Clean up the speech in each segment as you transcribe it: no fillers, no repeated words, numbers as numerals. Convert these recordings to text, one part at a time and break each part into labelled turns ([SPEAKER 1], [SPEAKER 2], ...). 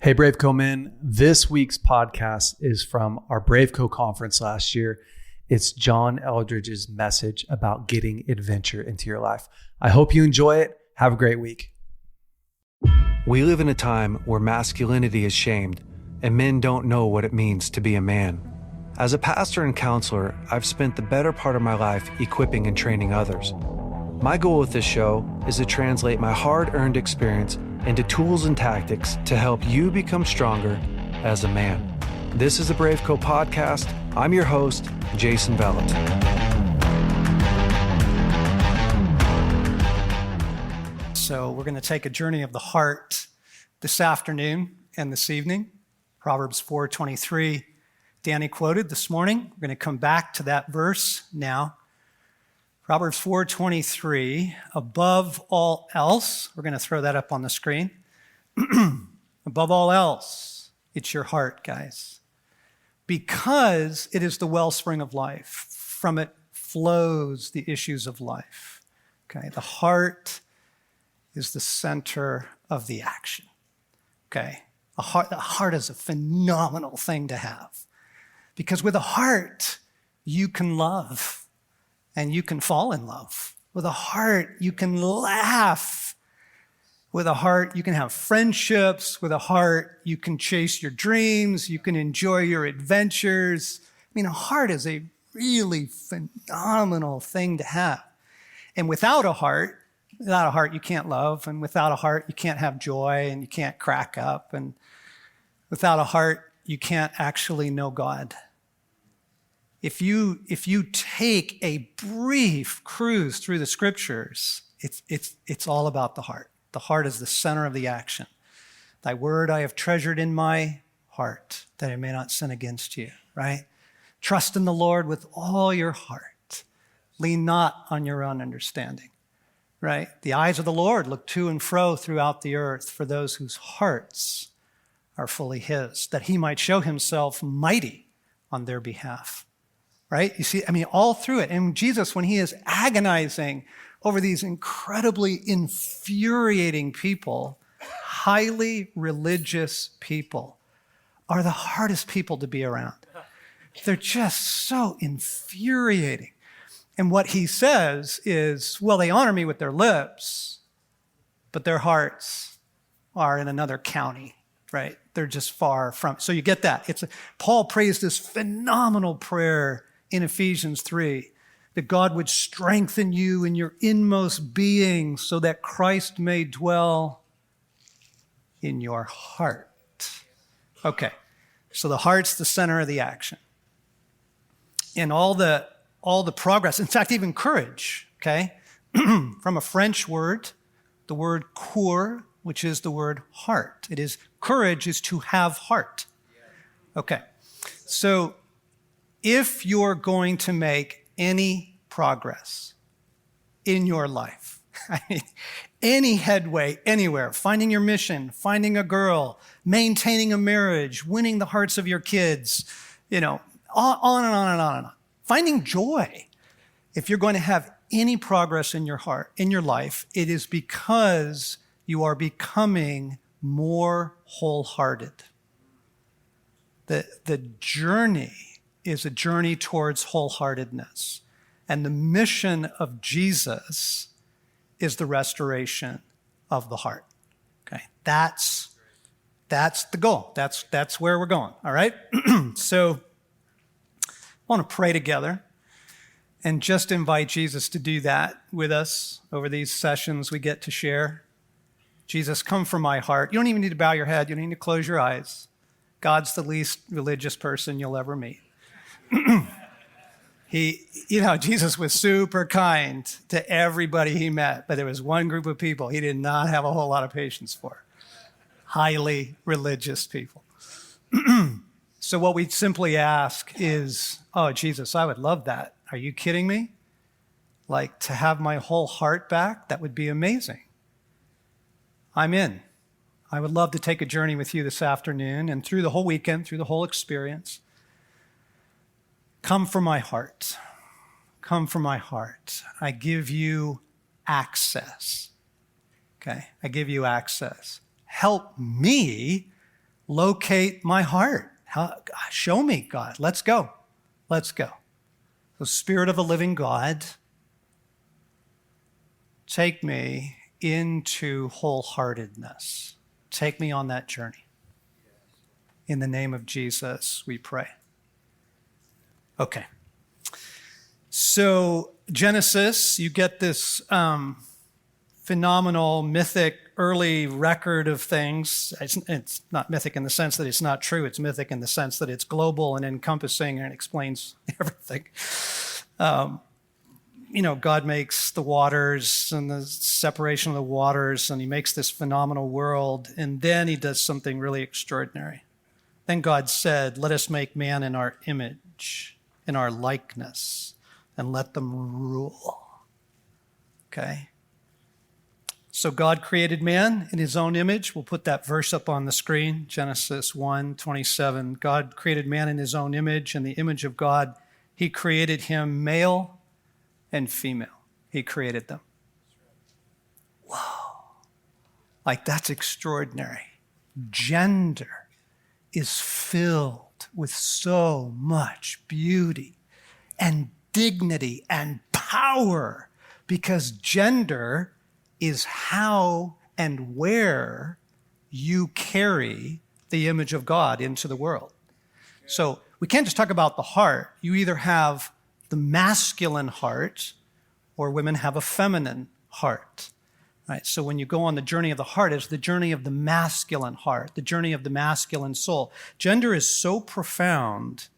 [SPEAKER 1] Hey, BraveCo men. This week's podcast is from our BraveCo conference last year. It's John Eldredge's message about getting adventure into your life. I hope you enjoy it. Have a great week. We live in a time where masculinity is shamed and men don't know what it means to be a man. As a pastor and counselor, I've spent the better part of my life equipping and training others. My goal with this show is to translate my hard-earned experience into tools and tactics to help you become stronger as a man. This is the BraveCo podcast. I'm your host, Jason Vellet.
[SPEAKER 2] So we're going to take a journey of the heart this afternoon and this evening. Proverbs 4:23, Danny quoted this morning. We're going to come back to that verse now. Proverbs 4:23, above all else, we're going to throw that up on the screen. Above all else, it's your heart, guys. Because it is the wellspring of life. From it flows the issues of life. Okay, the heart is the center of the action. Okay, the heart is a phenomenal thing to have. Because with a heart, you can love. And you can fall in love. With a heart, you can laugh. With a heart, you can have friendships. With a heart, you can chase your dreams. You can enjoy your adventures. I mean, a heart is a really phenomenal thing to have. And without a heart, you can't love. And without a heart, you can't have joy and you can't crack up. And without a heart, you can't actually know God. If you take a brief cruise through the scriptures, it's all about the heart. The heart is the center of the action. Thy word I have treasured in my heart, that I may not sin against you, right? Trust in the Lord with all your heart. Lean not on your own understanding, right? The eyes of the Lord look to and fro throughout the earth for those whose hearts are fully his, that he might show himself mighty on their behalf. Right? You see, I mean, all through it. And Jesus, when he is agonizing over these incredibly infuriating people, highly religious people are the hardest people to be around. They're just so infuriating. And what he says is, well, they honor me with their lips, but their hearts are in another county, right? They're just far from. So you get that. Paul prays this phenomenal prayer in Ephesians 3, that God would strengthen you in your inmost being so that Christ may dwell in your heart. Okay, so the heart's the center of the action. And all the progress, in fact, even courage, okay, from a French word, the word coeur, which is the word heart. Courage is to have heart. Okay, so if you're going to make any progress in your life, I mean, any headway anywhere, finding your mission, finding a girl, maintaining a marriage, winning the hearts of your kids, on and on and on and on. Finding joy. If you're going to have any progress in your heart, in your life, it is because you are becoming more wholehearted. The journey is a journey towards wholeheartedness. And the mission of Jesus is the restoration of the heart. Okay, that's the goal. That's where we're going, all right? So I want to pray together and just invite Jesus to do that with us over these sessions we get to share. Jesus, come from my heart. You don't even need to bow your head. You don't need to close your eyes. God's the least religious person you'll ever meet. Jesus was super kind to everybody he met, but there was one group of people he did not have a whole lot of patience for. Highly religious people. So what we simply ask is, oh, Jesus, I would love that. Are you kidding me? Like, to have my whole heart back? That would be amazing. I'm in. I would love to take a journey with you this afternoon and through the whole weekend, through the whole experience. Come from my heart. Come from my heart. I give you access. Okay, I give you access. Help me locate my heart. Show me, God. Let's go. Let's go. The Spirit of the living God, take me into wholeheartedness. Take me on that journey. In the name of Jesus, we pray. Okay. So Genesis, you get this phenomenal, mythic, early record of things. It's not mythic in the sense that it's not true. It's mythic in the sense that it's global and encompassing and explains everything. God makes the waters and the separation of the waters, and he makes this phenomenal world, and then he does something really extraordinary. Then God said, let us make man in our image, in our likeness, and let them rule. Okay? So God created man in his own image. We'll put that verse up on the screen, Genesis 1:27. God created man in his own image. In the image of God, he created him male and female. He created them. Whoa. Like, that's extraordinary. Gender is filled with so much beauty and dignity and power, because gender is how and where you carry the image of God into the world. So we can't just talk about the heart. You either have the masculine heart or women have a feminine heart. Right? So when you go on the journey of the heart, it's the journey of the masculine heart, the journey of the masculine soul. Gender is so profound.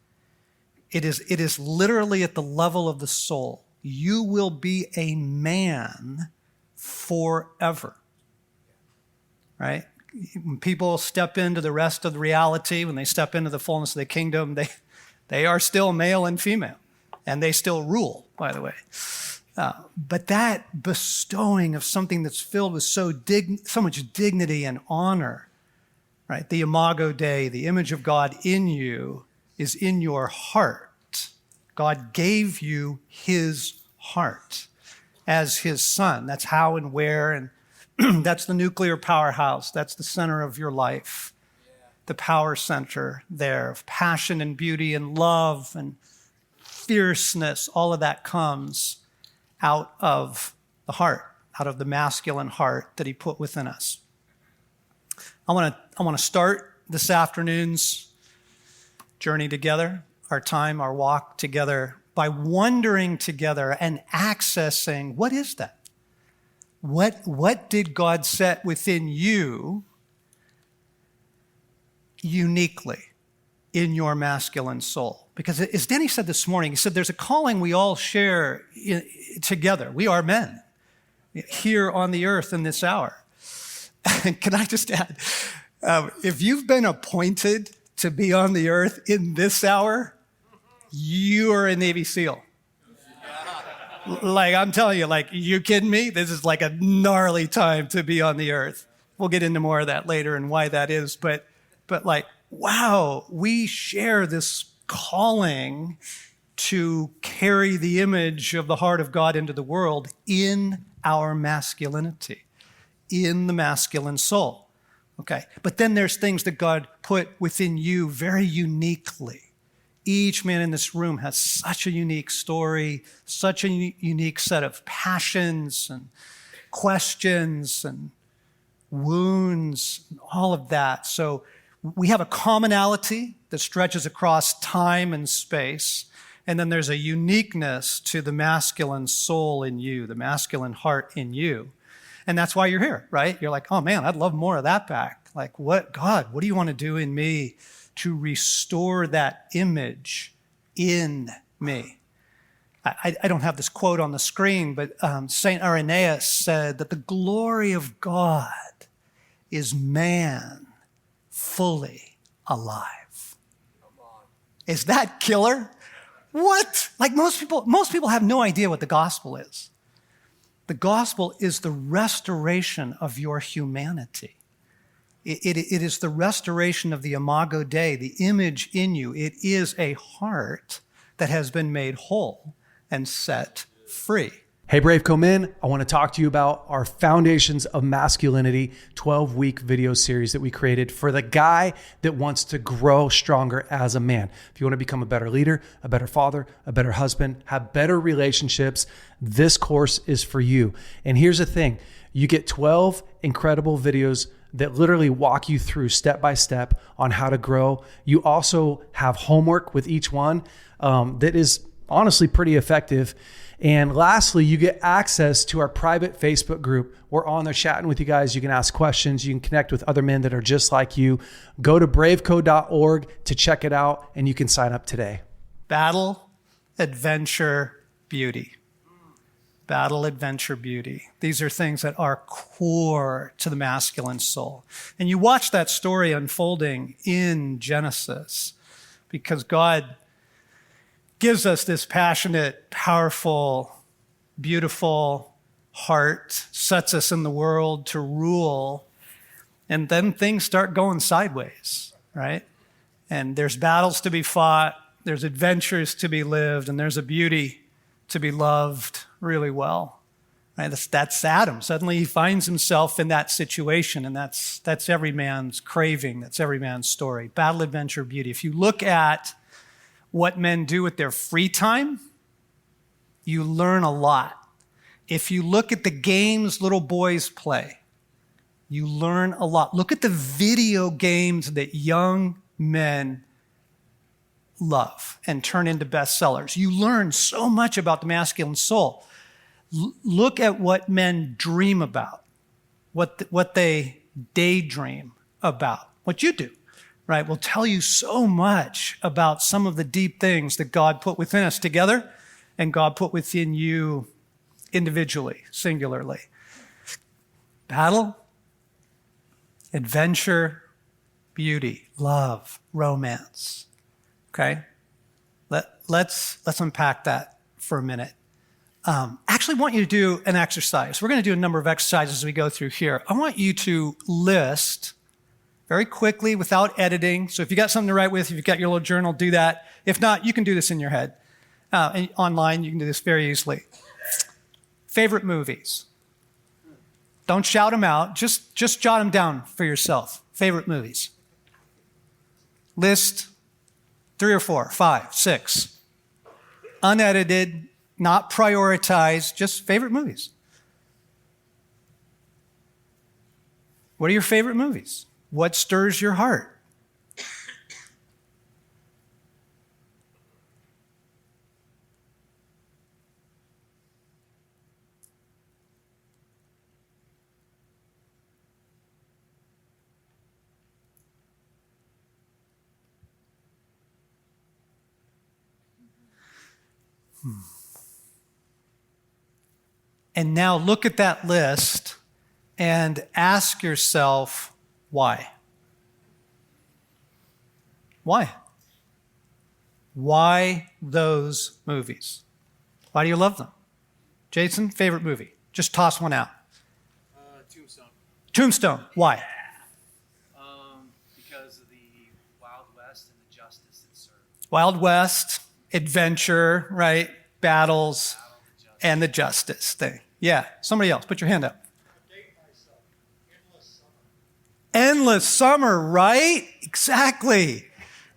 [SPEAKER 2] It is literally at the level of the soul. You will be a man forever, right? When people step into the rest of the reality, when they step into the fullness of the kingdom, they are still male and female, and they still rule, by the way. But that bestowing of something that's filled with so much dignity and honor, right? The Imago Dei, the image of God in you, is in your heart. God gave you his heart as his son. That's how and where, and that's the nuclear powerhouse. That's the center of your life. The power center there of passion and beauty and love and fierceness. All of that comes out of the heart, out of the masculine heart that he put within us. I want to start this afternoon's journey together, our walk together, by wondering together and accessing, what is that? What did God set within you uniquely in your masculine soul? Because as Danny said this morning, he said there's a calling we all share together. We are men here on the earth in this hour. Can I just add, if you've been appointed to be on the earth in this hour, you are a Navy SEAL. Like, I'm telling you, like, you kidding me? This is like a gnarly time to be on the earth. We'll get into more of that later and why that is. But like, wow, we share this calling to carry the image of the heart of God into the world in our masculinity, in the masculine soul. Okay, but then there's things that God put within you very uniquely. Each man in this room has such a unique story, such a unique set of passions and questions and wounds, and all of that. So we have a commonality that stretches across time and space. And then there's a uniqueness to the masculine soul in you, the masculine heart in you. And that's why you're here, right? You're like, oh man, I'd love more of that back. Like, God, what do you want to do in me to restore that image in me? I don't have this quote on the screen, but St. Irenaeus said that the glory of God is man fully alive. Is that killer? What? Like, most people have no idea what the gospel is. The gospel is the restoration of your humanity. It is the restoration of the Imago Dei, the image in you. It is a heart that has been made whole and set free.
[SPEAKER 1] Hey, BraveCo men, I want to talk to you about our Foundations of Masculinity 12-week video series that we created for the guy that wants to grow stronger as a man. If you want to become a better leader, a better father, a better husband, have better relationships, this course is for you. And here's the thing, you get 12 incredible videos that literally walk you through step by step on how to grow. You also have homework with each one that is honestly pretty effective. And lastly, you get access to our private Facebook group. We're on there chatting with you guys. You can ask questions. You can connect with other men that are just like you. Go to braveco.org to check it out, and you can sign up today.
[SPEAKER 2] Battle, adventure, beauty. Battle, adventure, beauty. These are things that are core to the masculine soul. And you watch that story unfolding in Genesis because God gives us this passionate, powerful, beautiful heart, sets us in the world to rule, and then things start going sideways, right? And there's battles to be fought, there's adventures to be lived, and there's a beauty to be loved really well. Right? That's Adam. Suddenly he finds himself in that situation, and that's every man's craving, that's every man's story. Battle, adventure, beauty. If you look at what men do with their free time, you learn a lot. If you look at the games little boys play, you learn a lot. Look at the video games that young men love and turn into bestsellers. You learn so much about the masculine soul. Look at what men dream about, what they daydream about, what you do. Right, will tell you so much about some of the deep things that God put within us together and God put within you individually, singularly. Battle, adventure, beauty, love, romance. Okay? Let's unpack that for a minute. Actually, I want you to do an exercise. We're going to do a number of exercises as we go through here. I want you to list very quickly, without editing. So if you got something to write with, if you've got your little journal, do that. If not, you can do this in your head. And online, you can do this very easily. Favorite movies. Don't shout them out. Just jot them down for yourself. Favorite movies. List 3 or 4, 5, 6. Unedited, not prioritized, just favorite movies. What are your favorite movies? What stirs your heart? And now look at that list and ask yourself, why? Why? Why those movies? Why do you love them? Jason, favorite movie? Just toss one out.
[SPEAKER 3] Tombstone.
[SPEAKER 2] Tombstone. Why?
[SPEAKER 3] Because of the Wild West and the justice it served.
[SPEAKER 2] Wild West, adventure, right? Battles, and the justice thing. Yeah. Somebody else, put your hand up. Endless summer, right? Exactly.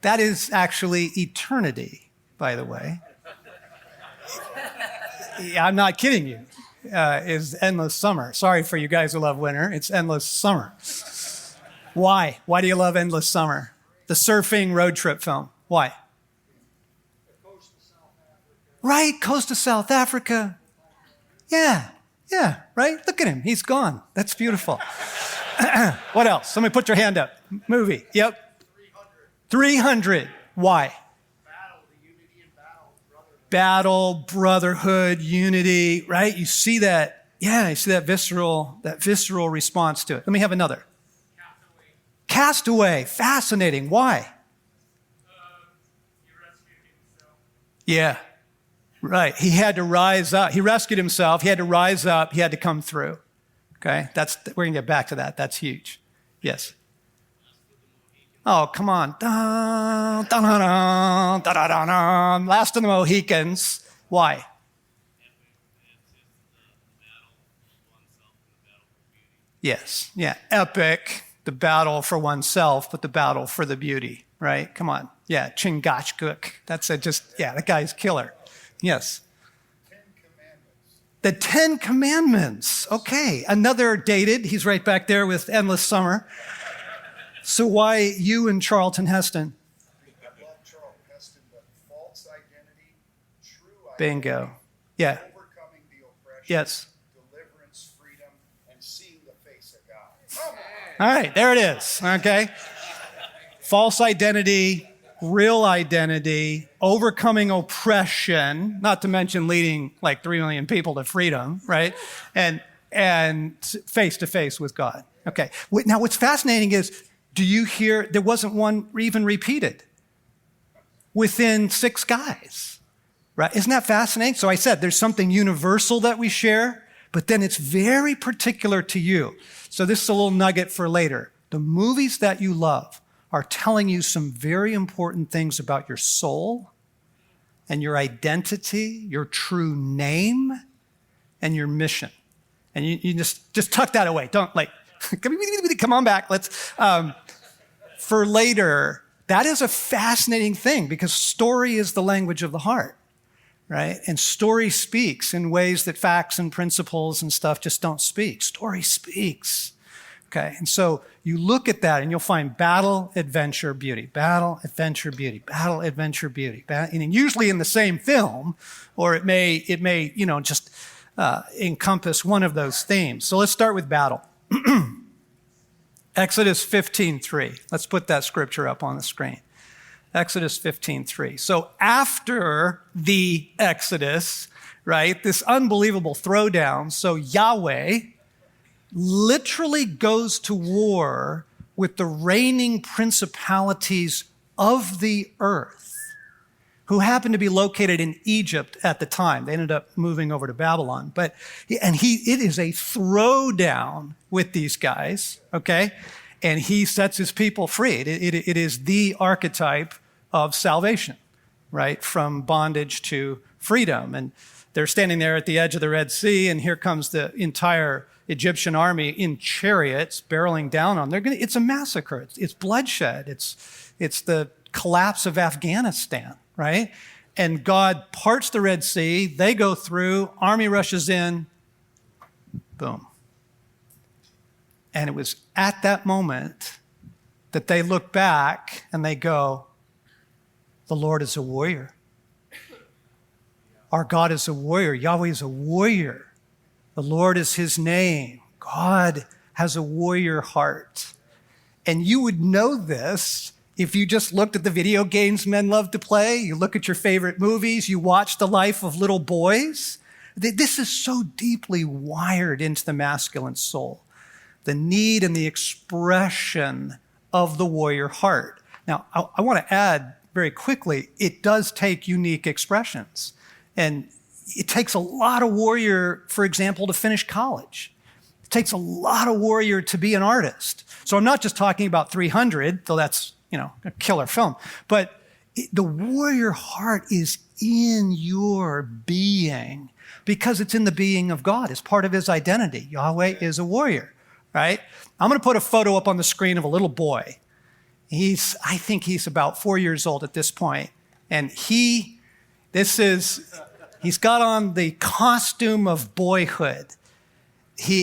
[SPEAKER 2] That is actually eternity, by the way. Yeah, I'm not kidding you. Is endless summer. Sorry for you guys who love winter. It's endless summer. Why? Why do you love endless summer? The surfing road trip film. Why? Right, coast of South Africa. Yeah, right? Look at him. He's gone. That's beautiful. What else? Somebody put your hand up. Movie. Yep. 300. Why? Battle, brotherhood, unity, right? You see that. Yeah, you see that visceral response to it. Let me have another. Castaway. Fascinating. Why?
[SPEAKER 3] He rescued himself.
[SPEAKER 2] Yeah. Right. He had to rise up. He rescued himself. He had to rise up. He had to come through. Okay? We're going to get back to that. That's huge. Yes. Oh, come on. Dun, dun, dun, dun, dun, dun, dun. Last of the Mohicans. Why? Yes. Yeah. Epic, the battle for oneself, but the battle for the beauty, right? Come on. Yeah. Chingachgook. That guy's killer. Yes. The 10 Commandments. Okay. Another dated. He's right back there with Endless Summer. So why you and Charlton Heston?
[SPEAKER 4] I love Charlton Heston, but false identity, true identity.
[SPEAKER 2] Bingo. Yeah.
[SPEAKER 4] Overcoming the oppression.
[SPEAKER 2] Yes.
[SPEAKER 4] Deliverance, freedom, and seeing the face of God. Come
[SPEAKER 2] All
[SPEAKER 4] on.
[SPEAKER 2] right. There it is. Okay. False identity, real identity, overcoming oppression, not to mention leading like 3 million people to freedom, right? And face to face with God. Okay. Now, what's fascinating is, do you hear, there wasn't one even repeated within 6 guys, right? Isn't that fascinating? So I said, there's something universal that we share, but then it's very particular to you. So this is a little nugget for later. The movies that you love are telling you some very important things about your soul and your identity, your true name, and your mission. And you just tuck that away. Don't come on back. Let's, for later, that is a fascinating thing because story is the language of the heart, right? And story speaks in ways that facts and principles and stuff just don't speak. Story speaks. Okay, and so you look at that and you'll find battle, adventure, beauty, battle, adventure, beauty, battle, adventure, beauty, and usually in the same film, or it may just encompass one of those themes. So let's start with battle. Exodus 15:3. Let's put that scripture up on the screen. Exodus 15:3. So after the Exodus, right, this unbelievable throwdown, so Yahweh literally goes to war with the reigning principalities of the earth, who happened to be located in Egypt at the time. They ended up moving over to Babylon. It is a throwdown with these guys, okay? And he sets his people free. It is the archetype of salvation, right? From bondage to freedom. And they're standing there at the edge of the Red Sea, and here comes the entire Egyptian army in chariots barreling down on them. It's a massacre. It's bloodshed. It's the collapse of Afghanistan, right? And God parts the Red Sea. They go through. Army rushes in. Boom. And it was at that moment that they look back and they go, the Lord is a warrior. Our God is a warrior. Yahweh is a warrior. The Lord is his name. God has a warrior heart. And you would know this if you just looked at the video games men love to play, you look at your favorite movies, you watch the life of little boys. This is so deeply wired into the masculine soul. The need and the expression of the warrior heart. Now, I want to add very quickly, it does take unique expressions. And it takes a lot of warrior, for example, to finish college. It takes a lot of warrior to be an artist. So I'm not just talking about 300, though that's, a killer film. But the warrior heart is in your being because it's in the being of God. It's part of his identity. Yahweh is a warrior, right? I'm going to put a photo up on the screen of a little boy. I think he's about 4 years old at this point. And he's got on the costume of boyhood.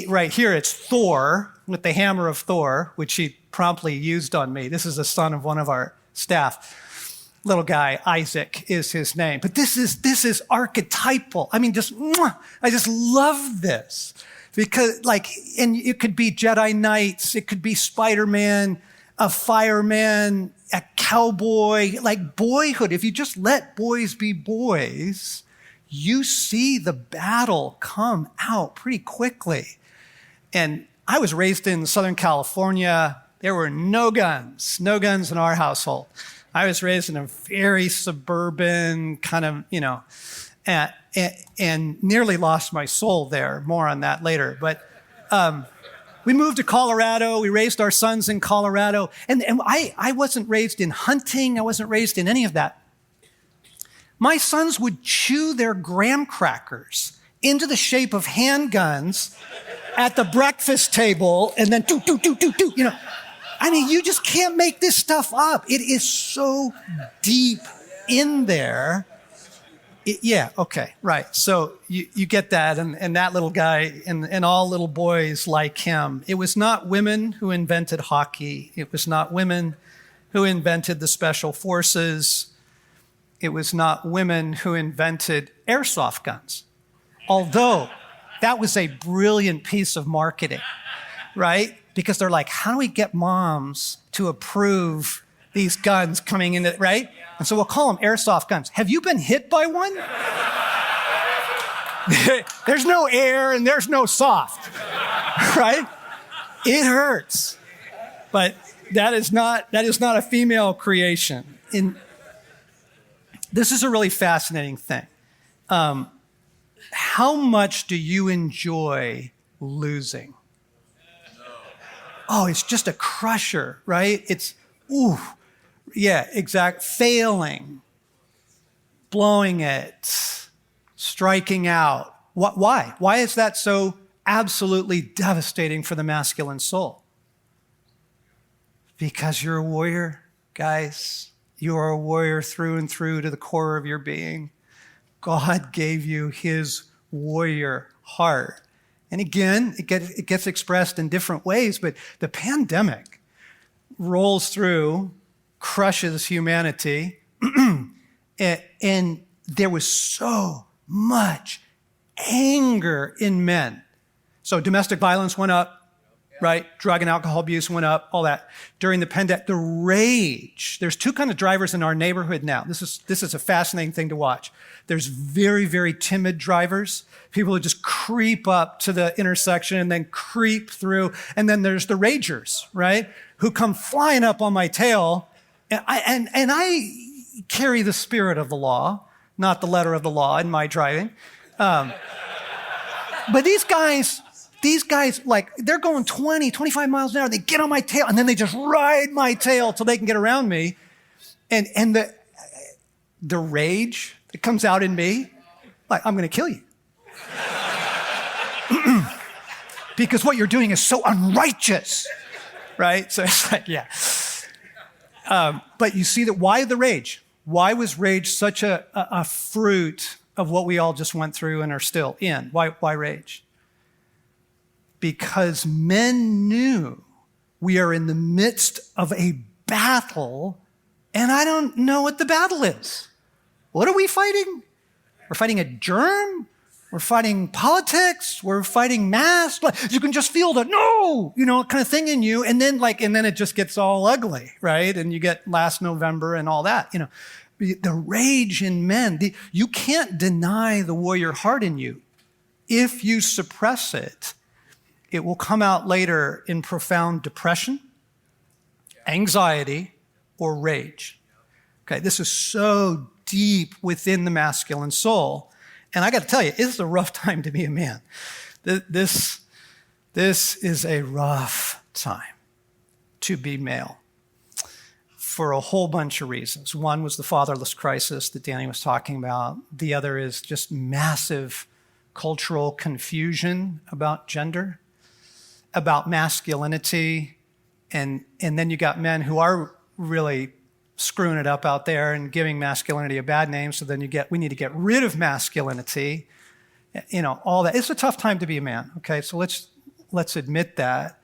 [SPEAKER 2] Right here, it's Thor with the hammer of Thor, which he promptly used on me. This is the son of one of our staff. Little guy, Isaac is his name. But this is archetypal. I mean, I just love this. Because and it could be Jedi Knights, it could be Spider-Man, a fireman, a cowboy, boyhood. If you just let boys be boys, you see the battle come out pretty quickly. And I was raised in Southern California. There were no guns in our household. I was raised in a very suburban kind of, and nearly lost my soul there. More on that later. But we moved to Colorado. We raised our sons in Colorado. And I wasn't raised in hunting. I wasn't raised in any of that. My sons would chew their graham crackers into the shape of handguns at the breakfast table and then do, you know. I mean, you just can't make this stuff up. It is so deep in there. Yeah, okay, right. So you get that, and that little guy, and all little boys like him. It was not women who invented hockey. It was not women who invented the special forces. It was not women who invented airsoft guns. Although that was a brilliant piece of marketing, right? Because they're like, how do we get moms to approve these guns coming in, right? And so we'll call them airsoft guns. Have you been hit by one? There's no air and there's no soft, right? It hurts. But that is not a female creation. This is a really fascinating thing. How much do you enjoy losing? Oh, it's just a crusher, right? It's, ooh, yeah, exact. Failing, blowing it, striking out. Why? Why is that so absolutely devastating for the masculine soul? Because you're a warrior, guys. You are a warrior through and through to the core of your being. God gave you his warrior heart. And again, it gets expressed in different ways, but the pandemic rolls through, crushes humanity, and there was so much anger in men. So domestic violence went up, right? Drug and alcohol abuse went up, all that. During the pandemic, the rage. There's two kind of drivers in our neighborhood now. This is a fascinating thing to watch. There's very, very timid drivers, people who just creep up to the intersection and then creep through. And then there's the ragers, right? Who come flying up on my tail. And I carry the spirit of the law, not the letter of the law in my driving. But these guys, like, they're going 20, 25 miles an hour. They get on my tail, and then they just ride my tail till they can get around me. And the rage that comes out in me, like, I'm going to kill you. Because what you're doing is so unrighteous, right? So it's like, yeah. But you see that, why the rage? Why was rage such a fruit of what we all just went through and are still in? Why rage? Because men knew we are in the midst of a battle, and I don't know what the battle is. What are we fighting? We're fighting a germ? We're fighting politics? We're fighting masks? You can just feel the no, kind of thing in you, and then it just gets all ugly, right? And you get last November and all that, The rage in men, you can't deny the warrior heart in you. If you suppress it, it will come out later in profound depression, anxiety, or rage. Okay, this is so deep within the masculine soul. And I got to tell you, it's a rough time to be a man. This is a rough time to be male for a whole bunch of reasons. One was the fatherless crisis that Danny was talking about. The other is just massive cultural confusion about gender, about masculinity, and then you got men who are really screwing it up out there and giving masculinity a bad name. So then we need to get rid of masculinity, all that. It's a tough time to be a man. Okay, so let's admit that,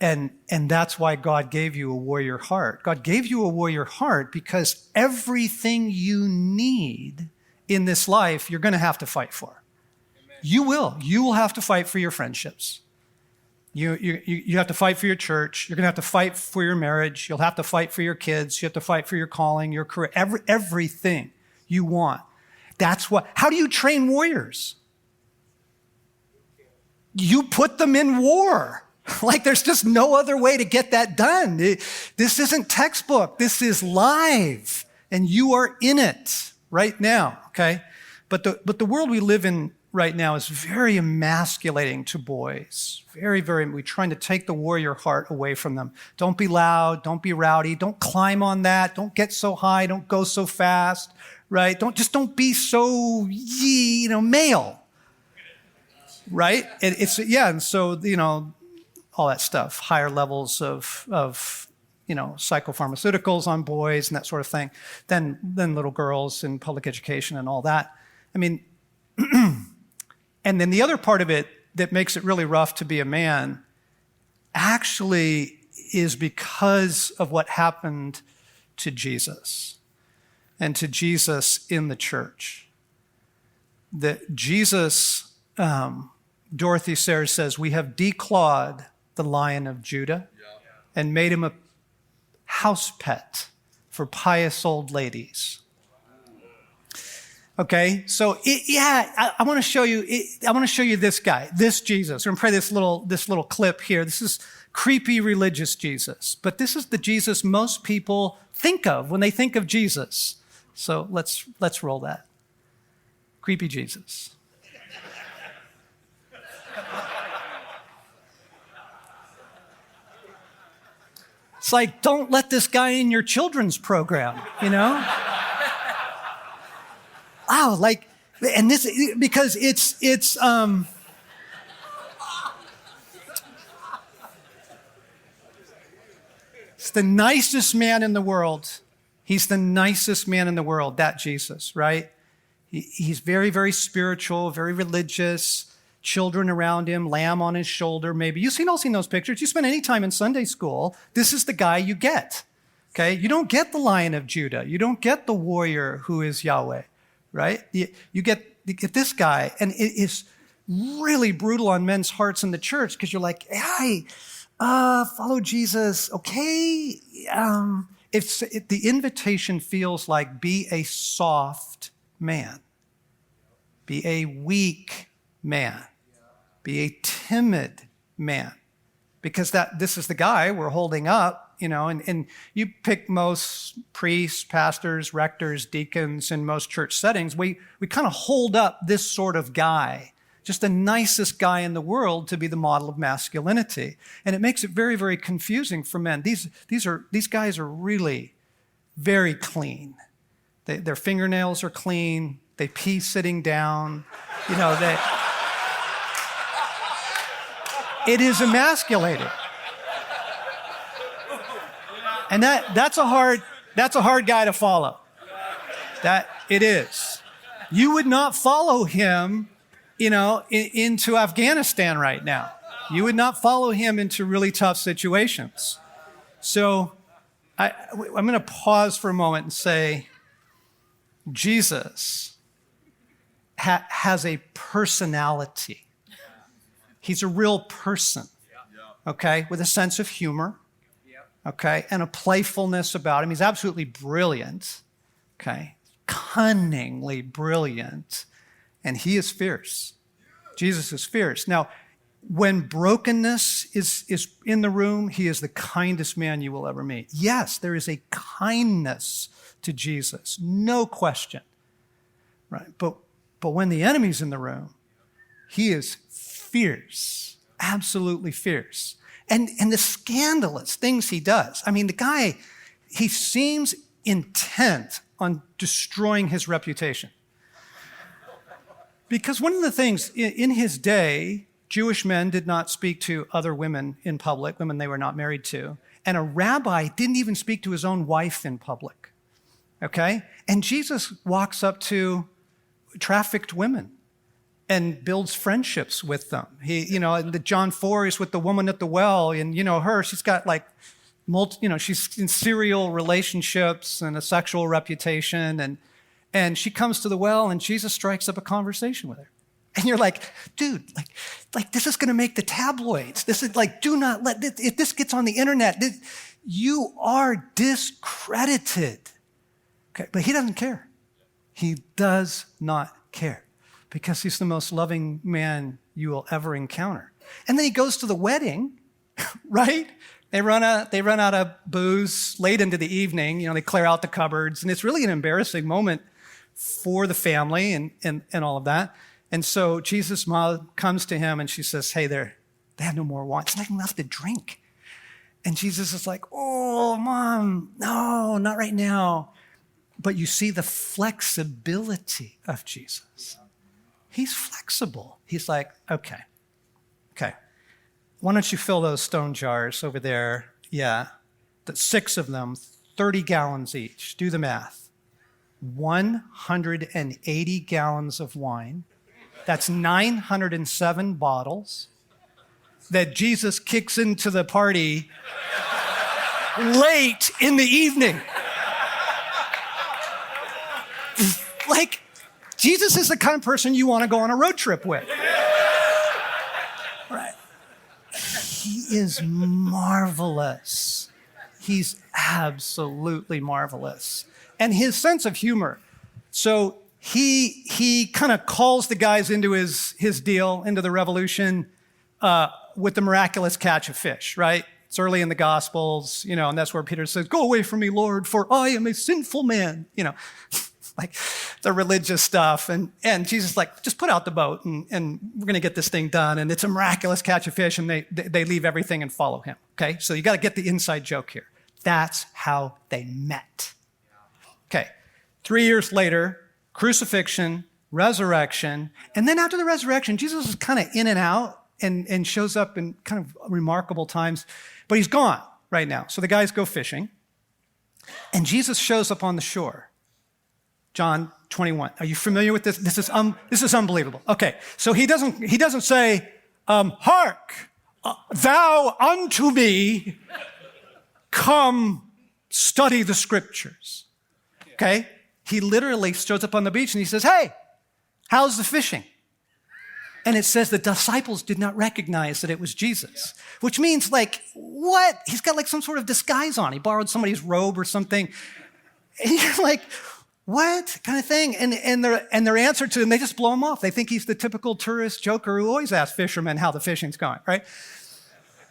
[SPEAKER 2] and that's why God gave you a warrior heart. God gave you a warrior heart because everything you need in this life, you're going to have to fight for. Amen. You will have to fight for your friendships. You have to fight for your church. You're going to have to fight for your marriage. You'll have to fight for your kids. You have to fight for your calling, your career, everything you want. How do you train warriors? You put them in war. Like, there's just no other way to get that done. This isn't textbook. This is live, and you are in it right now, okay? But the world we live in right now is very emasculating to boys. Very, very, we're trying to take the warrior heart away from them. Don't be loud, don't be rowdy, don't climb on that, don't get so high, don't go so fast, right? Don't be so, male. right? And so, all that stuff, higher levels of psychopharmaceuticals on boys and that sort of thing, than little girls in public education and all that. I mean, and then the other part of it that makes it really rough to be a man actually is because of what happened to Jesus and to Jesus in the church. That Jesus, Dorothy Sayers says, we have declawed the Lion of Judah and made him a house pet for pious old ladies. Okay, so I want to show you. I want to show you this guy, this Jesus. We're gonna play this little clip here. This is creepy religious Jesus, but this is the Jesus most people think of when they think of Jesus. So let's roll that. Creepy Jesus. It's like, don't let this guy in your children's program, Wow, and this, because it's the nicest man in the world. He's the nicest man in the world, that Jesus, right? He's very, very spiritual, very religious, children around him, lamb on his shoulder, maybe. You've all seen those pictures. You spend any time in Sunday school, this is the guy you get, okay? You don't get the Lion of Judah. You don't get the warrior who is Yahweh, right? You get this guy, and it is really brutal on men's hearts in the church because you're like, hey, follow Jesus, okay? The invitation feels like be a soft man, be a weak man, be a timid man, because this is the guy we're holding up. And you pick most priests, pastors, rectors, deacons in most church settings, we kind of hold up this sort of guy, just the nicest guy in the world, to be the model of masculinity. And it makes it very, very confusing for men. These guys are really very clean. Their fingernails are clean. They pee sitting down. It is emasculated. And that's a hard guy to follow. That it is. You would not follow him, into Afghanistan right now. You would not follow him into really tough situations. So I'm going to pause for a moment and say, Jesus has a personality. He's a real person, okay, with a sense of humor. Okay, and a playfulness about him. He's absolutely brilliant, okay, cunningly brilliant, and he is fierce. Jesus is fierce. Now, when brokenness is in the room, he is the kindest man you will ever meet. Yes, there is a kindness to Jesus, no question, right? But when the enemy's in the room, he is fierce, absolutely fierce. And the scandalous things he does. I mean, the guy, he seems intent on destroying his reputation. Because one of the things, in his day, Jewish men did not speak to other women in public, women they were not married to. And a rabbi didn't even speak to his own wife in public, okay? And Jesus walks up to trafficked women and builds friendships with them. The John 4 is with the woman at the well, and she's got she's in serial relationships and a sexual reputation, and she comes to the well, and Jesus strikes up a conversation with her. And you're like, dude, like this is going to make the tabloids. This is like, do not let this, if this gets on the internet, you are discredited. Okay, but he doesn't care. He does not care. Because he's the most loving man you will ever encounter. And then he goes to the wedding, right? They run out of booze late into the evening. They clear out the cupboards. And it's really an embarrassing moment for the family and all of that. And so Jesus' mom comes to him and she says, hey, they have no more wine. There's nothing left to drink. And Jesus is like, oh, Mom, no, not right now. But you see the flexibility of Jesus. He's flexible. He's like, okay. Why don't you fill those stone jars over there? Yeah, 6 of them, 30 gallons each. Do the math. 180 gallons of wine. That's 907 bottles that Jesus kicks into the party late in the evening. Like, Jesus is the kind of person you want to go on a road trip with. Right. He is marvelous. He's absolutely marvelous. And his sense of humor. So he kind of calls the guys into his deal, into the revolution, with the miraculous catch of fish, right? It's early in the Gospels, and that's where Peter says, "Go away from me, Lord, for I am a sinful man," like the religious stuff. And Jesus is like, just put out the boat and we're going to get this thing done. And it's a miraculous catch of fish, and they leave everything and follow him, okay? So you got to get the inside joke here. That's how they met. Okay, 3 years later, crucifixion, resurrection, and then after the resurrection, Jesus is kind of in and out and shows up in kind of remarkable times, but he's gone right now. So the guys go fishing, and Jesus shows up on the shore. John 21. Are you familiar with this? This is unbelievable. Okay, so he doesn't say, "Hark, thou unto me, come study the scriptures." Okay, he literally shows up on the beach and he says, "Hey, how's the fishing?" And it says the disciples did not recognize that it was Jesus, which means like, what? He's got like some sort of disguise on. He borrowed somebody's robe or something. And you're like, what kind of thing? And their answer to him, they just blow him off. They think he's the typical tourist joker who always asks fishermen how the fishing's going, right?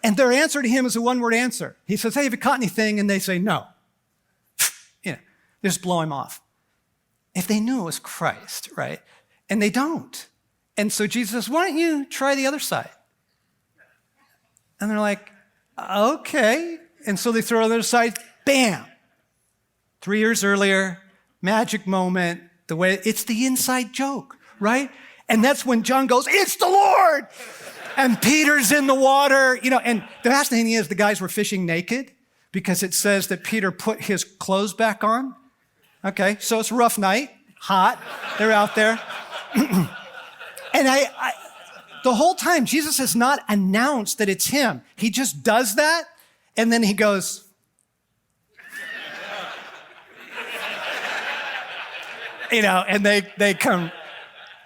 [SPEAKER 2] And their answer to him is a one-word answer. He says, "Hey, have you caught anything?" And they say, "No." They just blow him off. If they knew it was Christ, right? And they don't. And so Jesus says, "Why don't you try the other side?" And they're like, "Okay." And so they throw it on the other side, bam. 3 years earlier, magic moment, it's the inside joke, right? And that's when John goes, "It's the Lord!" And Peter's in the water, and the fascinating thing is the guys were fishing naked because it says that Peter put his clothes back on. Okay, so it's a rough night, hot, they're out there. And the whole time, Jesus has not announced that it's him. He just does that, and then he goes, and they come.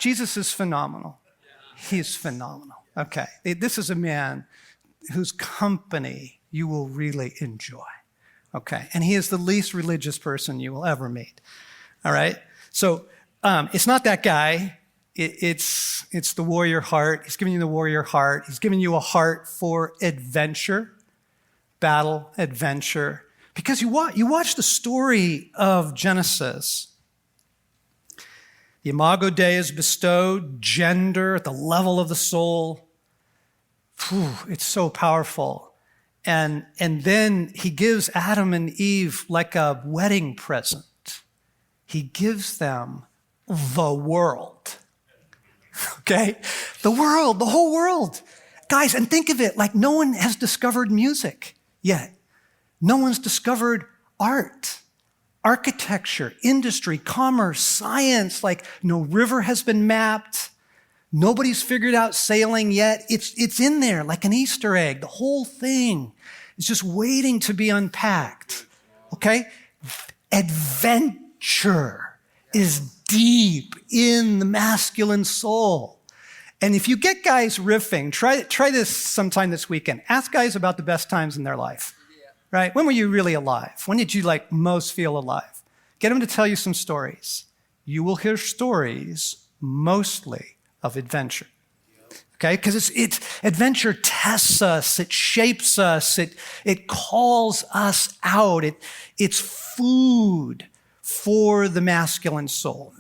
[SPEAKER 2] Jesus is phenomenal. He's phenomenal. Okay, this is a man whose company you will really enjoy. Okay, and he is the least religious person you will ever meet. All right, so it's not that guy. It's the warrior heart. He's giving you the warrior heart. He's giving you a heart for adventure, battle, adventure. Because you watch the story of Genesis. The Imago Dei is bestowed, gender at the level of the soul. It's so powerful. And then he gives Adam and Eve like a wedding present. He gives them the world. Okay? The world, the whole world. Guys, and think of it like no one has discovered music yet. No one's discovered art, architecture, industry, commerce, science. Like no river has been mapped. Nobody's figured out sailing yet. It's in there like an Easter egg. The whole thing is just waiting to be unpacked. Okay? Adventure is deep in the masculine soul. And if you get guys riffing, try this sometime this weekend. Ask guys about the best times in their life. Right? When were you really alive? When did you most feel alive? Get them to tell you some stories. You will hear stories mostly of adventure. Okay? Because it's adventure tests us, it shapes us, it calls us out. It's food for the masculine soul.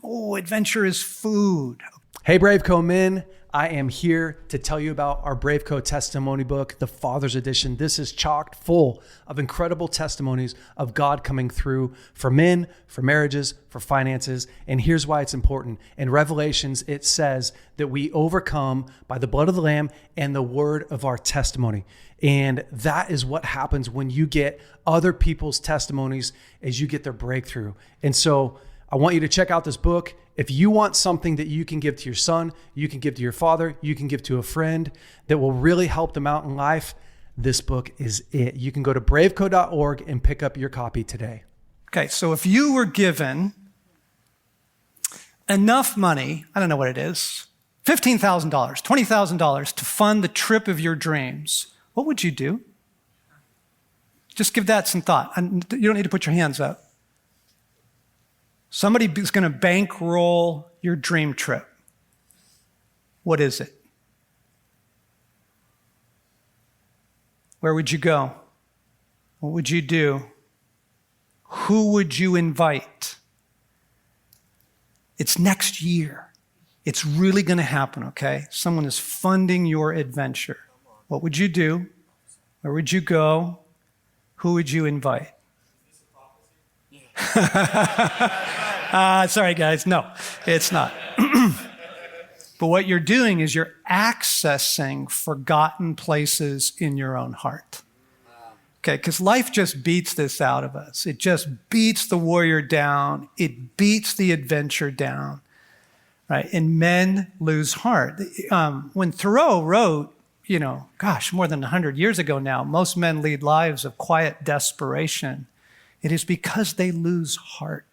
[SPEAKER 2] Oh, adventure is food.
[SPEAKER 1] Hey, BraveCo men. I am here to tell you about our BraveCo testimony book, the Father's Edition. This is chocked full of incredible testimonies of God coming through for men, for marriages, for finances. And here's why it's important. In Revelations, it says that we overcome by the blood of the Lamb and the word of our testimony. And that is what happens when you get other people's testimonies as you get their breakthrough. And so I want you to check out this book. If you want something that you can give to your son, you can give to your father, you can give to a friend that will really help them out in life, this book is it. You can go to braveco.org and pick up your copy today.
[SPEAKER 2] Okay, so if you were given enough money, I don't know what it is, $15,000, $20,000 to fund the trip of your dreams, what would you do? Just give that some thought. You don't need to put your hands up. Somebody is going to bankroll your dream trip. What is it? Where would you go? What would you do? Who would you invite? It's next year. It's really going to happen, okay? Someone is funding your adventure. What would you do? Where would you go? Who would you invite? Sorry, guys. No, it's not. But what you're doing is you're accessing forgotten places in your own heart. Okay, because life just beats this out of us. It just beats the warrior down. It beats the adventure down, right? And men lose heart. When Thoreau wrote, more than 100 years ago now, most men lead lives of quiet desperation. It is because they lose heart.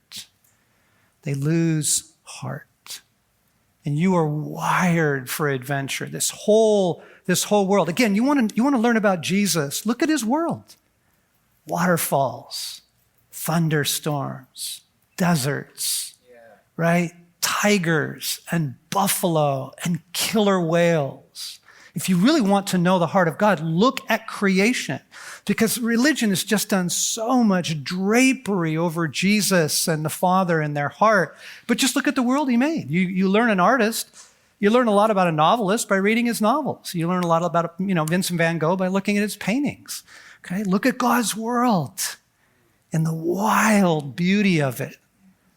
[SPEAKER 2] They lose heart. And you are wired for adventure. This whole world. Again, you want to learn about Jesus. Look at his world. Waterfalls, thunderstorms, deserts, right? Tigers and buffalo and killer whales. If you really want to know the heart of God, look at creation, because religion has just done so much drapery over Jesus and the Father in their heart. But just look at the world he made. You learn an artist. You learn a lot about a novelist by reading his novels. You learn a lot about, Vincent van Gogh by looking at his paintings. Okay, look at God's world and the wild beauty of it,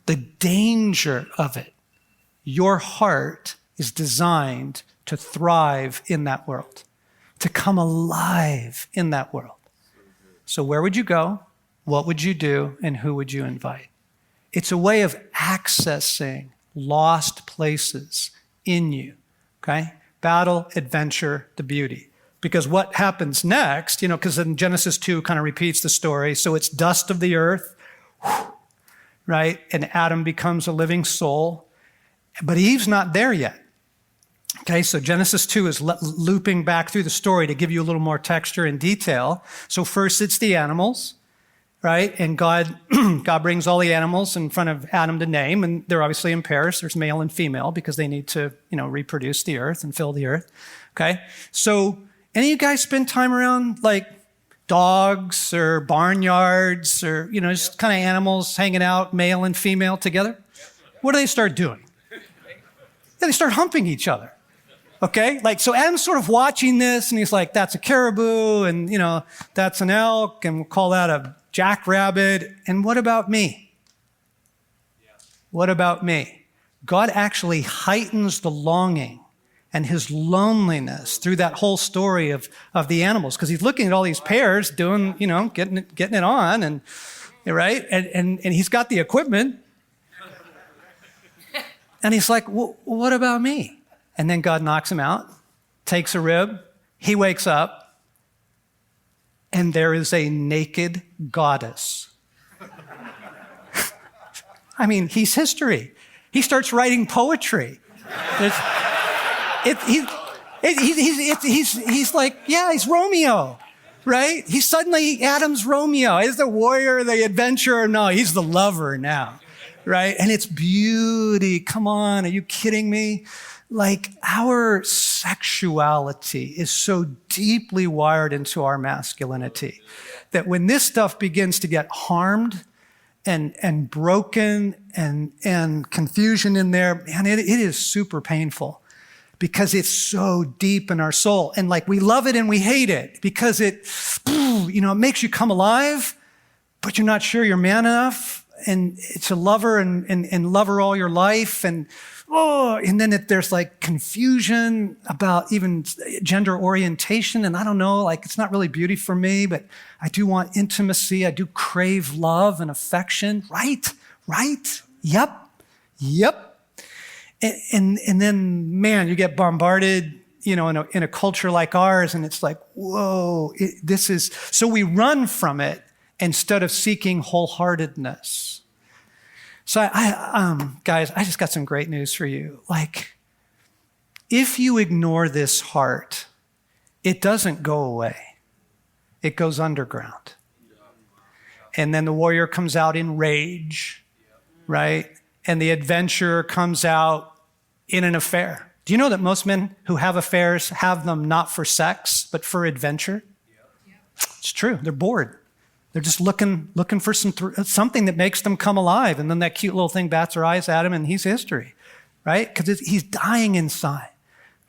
[SPEAKER 2] the danger of it. Your heart is designed to thrive in that world, to come alive in that world. So where would you go? What would you do? And who would you invite? It's a way of accessing lost places in you, okay? Battle, adventure, the beauty. Because what happens next, because in Genesis 2 kind of repeats the story. So it's dust of the earth, right? And Adam becomes a living soul. But Eve's not there yet. Okay, so Genesis 2 is looping back through the story to give you a little more texture and detail. So first it's the animals, right? And God brings all the animals in front of Adam to name, and they're obviously in pairs. There's male and female because they need to, reproduce the earth and fill the earth. Okay, so any of you guys spend time around like dogs or barnyards or, just kind of animals hanging out, male and female together? What do they start doing? They start humping each other. Okay? So Adam's sort of watching this and he's like, that's a caribou and, that's an elk and we'll call that a jackrabbit. And what about me? What about me? God actually heightens the longing and his loneliness through that whole story of the animals. Because he's looking at all these pairs doing, getting it on and, right? And he's got the equipment. And he's like, well, what about me? And then God knocks him out, takes a rib, he wakes up, and there is a naked goddess. He's history. He starts writing poetry. He's like, yeah, he's Romeo, right? He's suddenly Adam's Romeo. He's the warrior, the adventurer. No, he's the lover now. Right? And it's beauty. Come on. Are you kidding me? Our sexuality is so deeply wired into our masculinity that when this stuff begins to get harmed and broken and confusion in there, man, it is super painful. because it's so deep in our soul. And like we love it and we hate it because it makes you come alive, but you're not sure you're man enough. And it's a lover and lover all your life. And then there's like confusion about even gender orientation. And I don't know, like it's not really beauty for me, but I do want intimacy. I do crave love and affection. Right? Yep. And then, man, you get bombarded, in a culture like ours, and it's like, whoa, so we run from it instead of seeking wholeheartedness. So guys, I just got some great news for you. Like, if you ignore this heart, it doesn't go away. It goes underground. And then the warrior comes out in rage, right? And the adventurer comes out in an affair. Do you know that most men who have affairs have them not for sex, but for adventure? It's true. They're bored. They're just looking for something that makes them come alive. And then that cute little thing bats her eyes at him and he's history, right? Because he's dying inside,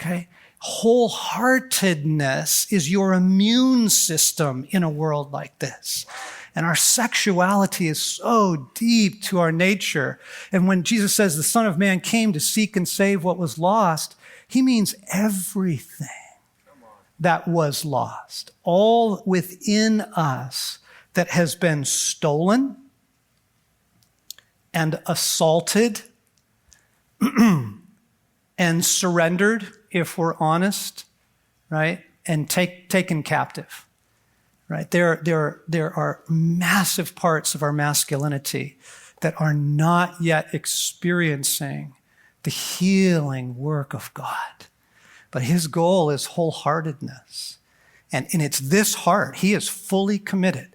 [SPEAKER 2] okay? Wholeheartedness is your immune system in a world like this. And our sexuality is so deep to our nature. And when Jesus says the Son of Man came to seek and save what was lost, he means everything that was lost, all within us that has been stolen and assaulted and surrendered, if we're honest, right? And taken captive. Right? There are massive parts of our masculinity that are not yet experiencing the healing work of God. But his goal is wholeheartedness. And it's this heart. He is fully committed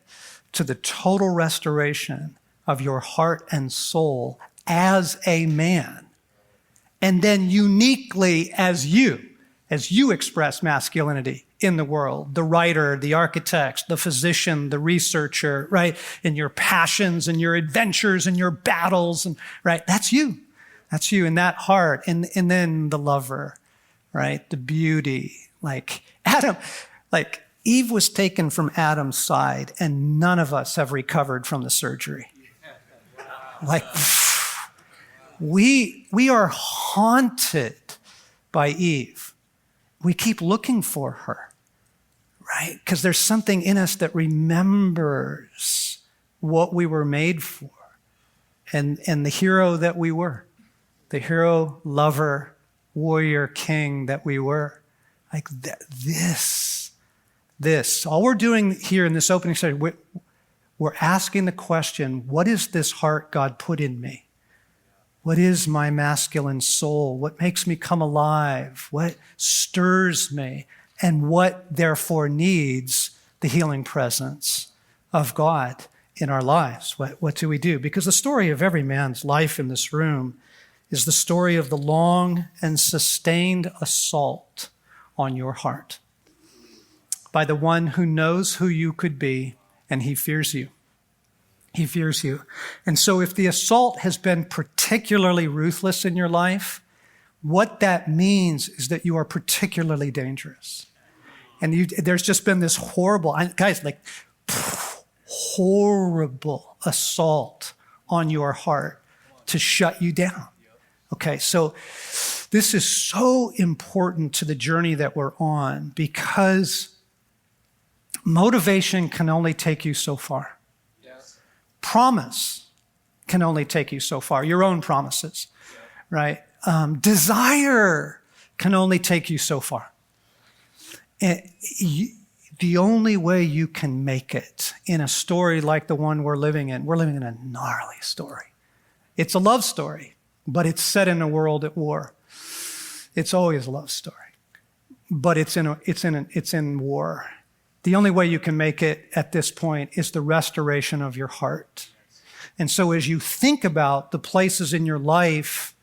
[SPEAKER 2] to the total restoration of your heart and soul as a man. And then uniquely as you express masculinity in the world, the writer, the architect, the physician, the researcher, right? And your passions and your adventures and your battles, and right? That's you in that heart. And then the lover, right? The beauty, like Adam, like Eve was taken from Adam's side and none of us have recovered from the surgery. Like we are haunted by Eve. We keep looking for her, right? Because there's something in us that remembers what we were made for and the hero that we were, the hero, lover, warrior, king that we were. Like this. All we're doing here in this opening study, we're asking the question, what is this heart God put in me? What is my masculine soul? What makes me come alive? What stirs me? And what therefore needs the healing presence of God in our lives? What do we do? Because the story of every man's life in this room is the story of the long and sustained assault on your heart by the one who knows who you could be, and he fears you. He fears you. And so if the assault has been particularly ruthless in your life, what that means is that you are particularly dangerous. And there's just been this horrible assault on your heart to shut you down. Okay, so this is so important to the journey that we're on because motivation can only take you so far. Promise can only take you so far, your own promises, right? Desire can only take you so far. And the only way you can make it in a story like the one we're living in a gnarly story. It's a love story, but it's set in a world at war. It's always a love story, but it's in war. The only way you can make it at this point is the restoration of your heart. And so as you think about the places in your life,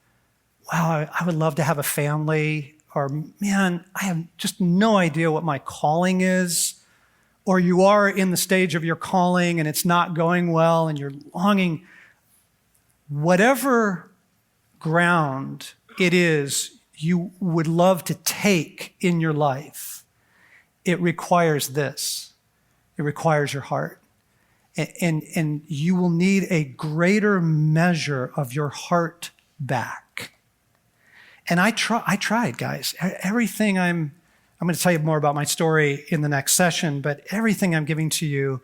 [SPEAKER 2] wow, I would love to have a family, or man, I have just no idea what my calling is, or you are in the stage of your calling and it's not going well and you're longing, whatever ground it is you would love to take in your life, it requires this. It requires your heart. And you will need a greater measure of your heart back. And I tried, guys. Everything I'm going to tell you more about my story in the next session, but everything I'm giving to you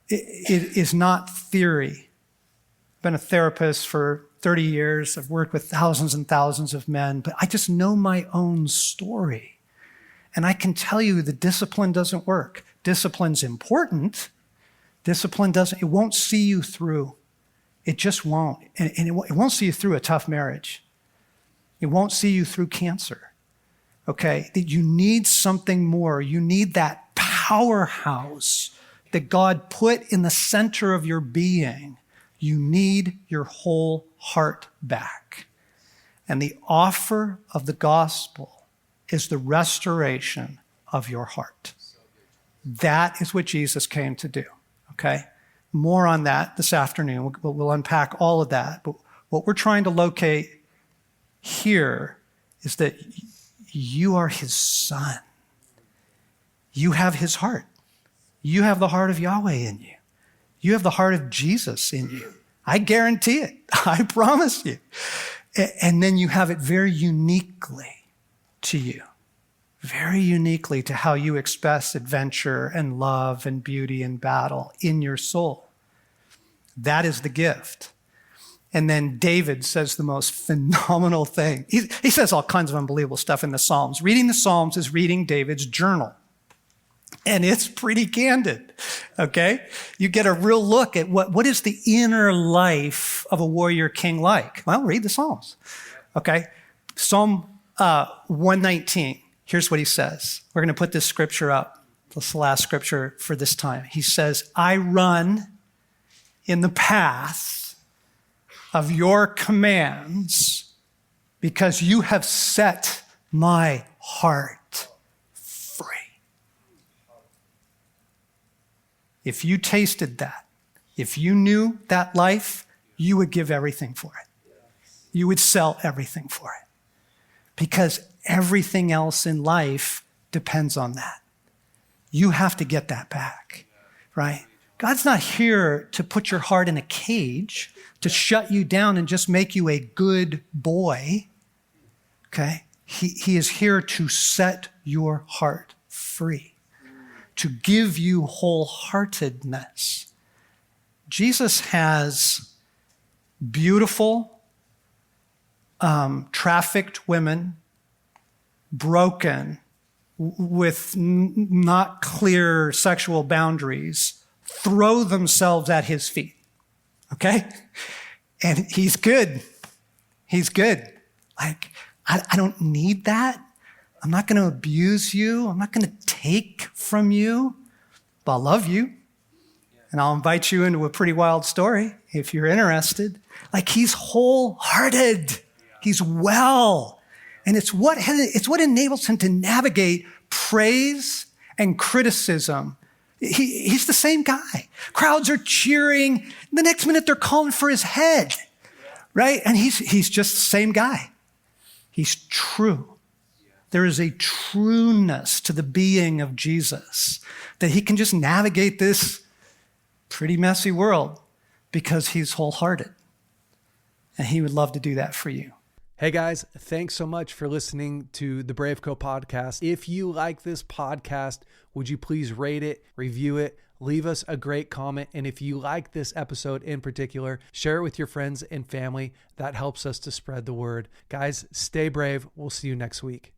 [SPEAKER 2] is not theory. I've been a therapist for 30 years. I've worked with thousands and thousands of men, but I just know my own story. And I can tell you the discipline doesn't work. Discipline's important. It won't see you through. It just won't. And it won't see you through a tough marriage. It won't see you through cancer. Okay? That you need something more. You need that powerhouse that God put in the center of your being. You need your whole heart back. And the offer of the gospel is the restoration of your heart. That is what Jesus came to do. Okay? More on that this afternoon. We'll unpack all of that. But what we're trying to locate here is that you are his son. You have his heart. You have the heart of Yahweh in you. You have the heart of Jesus in you. I guarantee it. I promise you. And then you have it very uniquely to you. Very uniquely to how you express adventure and love and beauty and battle in your soul. That is the gift. And then David says the most phenomenal thing. He says all kinds of unbelievable stuff in the Psalms. Reading the Psalms is reading David's journal. And it's pretty candid, okay? You get a real look at what is the inner life of a warrior king like. Well, read the Psalms, okay? Psalm 119. Here's what he says. We're going to put this scripture up. This is the last scripture for this time. He says, I run in the path of your commands because you have set my heart free. If you tasted that, if you knew that life, you would give everything for it. You would sell everything for it. Because everything else in life depends on that. You have to get that back, right? God's not here to put your heart in a cage, to shut you down and just make you a good boy, okay? He is here to set your heart free, to give you wholeheartedness. Jesus has beautiful, trafficked women, broken, with not clear sexual boundaries, throw themselves at his feet, okay? And he's good. He's good. Like, I don't need that. I'm not going to abuse you. I'm not going to take from you, but I'll love you. And I'll invite you into a pretty wild story if you're interested. Like, he's wholehearted. He's well. And it's what enables him to navigate praise and criticism. He's the same guy. Crowds are cheering. The next minute they're calling for his head, right? And he's just the same guy. He's true. There is a trueness to the being of Jesus that he can just navigate this pretty messy world because he's wholehearted. And he would love to do that for you.
[SPEAKER 1] Hey guys, thanks so much for listening to the BraveCo podcast. If you like this podcast, would you please rate it, review it, leave us a great comment. And if you like this episode in particular, share it with your friends and family. That helps us to spread the word. Guys, stay brave. We'll see you next week.